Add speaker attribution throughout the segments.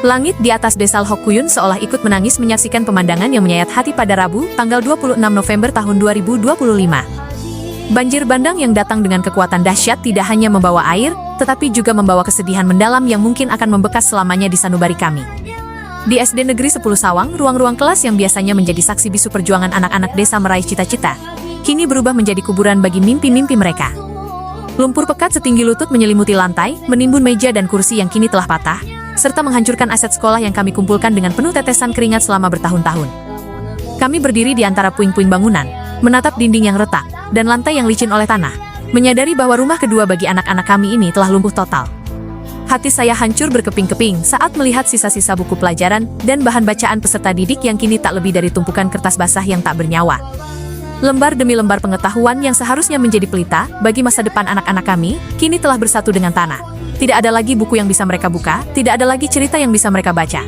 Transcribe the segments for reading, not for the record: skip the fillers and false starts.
Speaker 1: Langit di atas desa Lhokkuyun seolah ikut menangis menyaksikan pemandangan yang menyayat hati pada Rabu, tanggal 26 November tahun 2025. Banjir bandang yang datang dengan kekuatan dahsyat tidak hanya membawa air, tetapi juga membawa kesedihan mendalam yang mungkin akan membekas selamanya di sanubari kami. Di SD Negeri 10 Sawang, ruang-ruang kelas yang biasanya menjadi saksi bisu perjuangan anak-anak desa meraih cita-cita, kini berubah menjadi kuburan bagi mimpi-mimpi mereka. Lumpur pekat setinggi lutut menyelimuti lantai, menimbun meja dan kursi yang kini telah patah, serta menghancurkan aset sekolah yang kami kumpulkan dengan penuh tetesan keringat selama bertahun-tahun. Kami berdiri di antara puing-puing bangunan, menatap dinding yang retak, dan lantai yang licin oleh tanah, menyadari bahwa rumah kedua bagi anak-anak kami ini telah lumpuh total. Hati saya hancur berkeping-keping saat melihat sisa-sisa buku pelajaran dan bahan bacaan peserta didik yang kini tak lebih dari tumpukan kertas basah yang tak bernyawa. Lembar demi lembar pengetahuan yang seharusnya menjadi pelita bagi masa depan anak-anak kami, kini telah bersatu dengan tanah. Tidak ada lagi buku yang bisa mereka buka, tidak ada lagi cerita yang bisa mereka baca.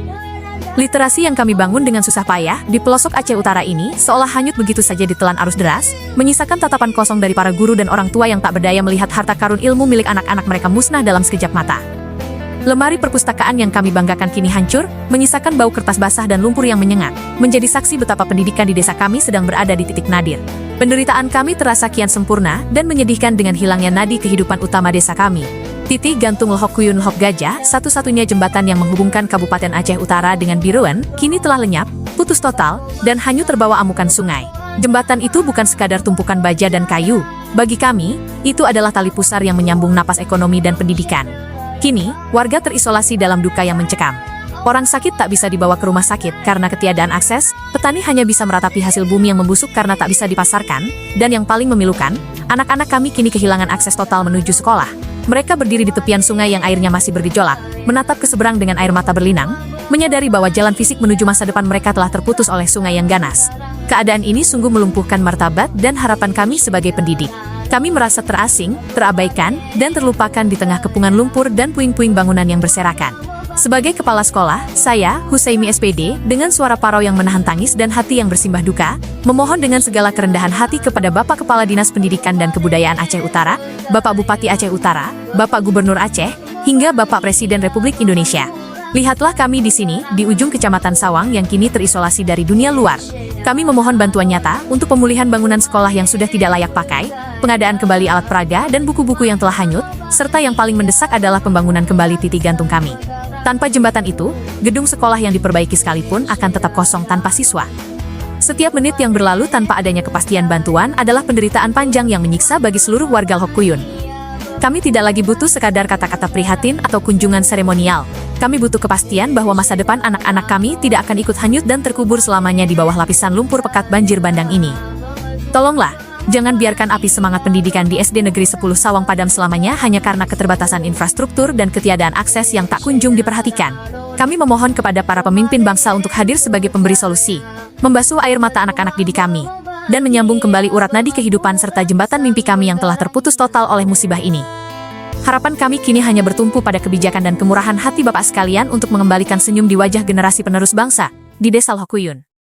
Speaker 1: Literasi yang kami bangun dengan susah payah di pelosok Aceh Utara ini seolah hanyut begitu saja ditelan arus deras, menyisakan tatapan kosong dari para guru dan orang tua yang tak berdaya melihat harta karun ilmu milik anak-anak mereka musnah dalam sekejap mata. Lemari perpustakaan yang kami banggakan kini hancur, menyisakan bau kertas basah dan lumpur yang menyengat, menjadi saksi betapa pendidikan di desa kami sedang berada di titik nadir. Penderitaan kami terasa kian sempurna dan menyedihkan dengan hilangnya nadi kehidupan utama desa kami. Titik gantung Lhokkuyun Lhok Gajah, satu-satunya jembatan yang menghubungkan Kabupaten Aceh Utara dengan Bireuen, kini telah lenyap, putus total, dan hanyut terbawa amukan sungai. Jembatan itu bukan sekadar tumpukan baja dan kayu. Bagi kami, itu adalah tali pusar yang menyambung napas ekonomi dan pendidikan. Kini, warga terisolasi dalam duka yang mencekam. Orang sakit tak bisa dibawa ke rumah sakit karena ketiadaan akses, petani hanya bisa meratapi hasil bumi yang membusuk karena tak bisa dipasarkan, dan yang paling memilukan, anak-anak kami kini kehilangan akses total menuju sekolah. Mereka berdiri di tepian sungai yang airnya masih bergejolak, menatap ke seberang dengan air mata berlinang, menyadari bahwa jalan fisik menuju masa depan mereka telah terputus oleh sungai yang ganas. Keadaan ini sungguh melumpuhkan martabat dan harapan kami sebagai pendidik. Kami merasa terasing, terabaikan, dan terlupakan di tengah kepungan lumpur dan puing-puing bangunan yang berserakan. Sebagai kepala sekolah, saya, Husaimi SPD, dengan suara parau yang menahan tangis dan hati yang bersimbah duka, memohon dengan segala kerendahan hati kepada Bapak Kepala Dinas Pendidikan dan Kebudayaan Aceh Utara, Bapak Bupati Aceh Utara, Bapak Gubernur Aceh, hingga Bapak Presiden Republik Indonesia. Lihatlah kami di sini, di ujung Kecamatan Sawang yang kini terisolasi dari dunia luar. Kami memohon bantuan nyata untuk pemulihan bangunan sekolah yang sudah tidak layak pakai, pengadaan kembali alat peraga dan buku-buku yang telah hanyut, serta yang paling mendesak adalah pembangunan kembali titik gantung kami. Tanpa jembatan itu, gedung sekolah yang diperbaiki sekalipun akan tetap kosong tanpa siswa. Setiap menit yang berlalu tanpa adanya kepastian bantuan adalah penderitaan panjang yang menyiksa bagi seluruh warga Lhokkuyun. Kami tidak lagi butuh sekadar kata-kata prihatin atau kunjungan seremonial. Kami butuh kepastian bahwa masa depan anak-anak kami tidak akan ikut hanyut dan terkubur selamanya di bawah lapisan lumpur pekat banjir bandang ini. Tolonglah, jangan biarkan api semangat pendidikan di SD Negeri 10 Sawang padam selamanya hanya karena keterbatasan infrastruktur dan ketiadaan akses yang tak kunjung diperhatikan. Kami memohon kepada para pemimpin bangsa untuk hadir sebagai pemberi solusi, membasuh air mata anak-anak didik kami, dan menyambung kembali urat nadi kehidupan serta jembatan mimpi kami yang telah terputus total oleh musibah ini. Harapan kami kini hanya bertumpu pada kebijakan dan kemurahan hati Bapak sekalian untuk mengembalikan senyum di wajah generasi penerus bangsa di desa Lhokkuyun.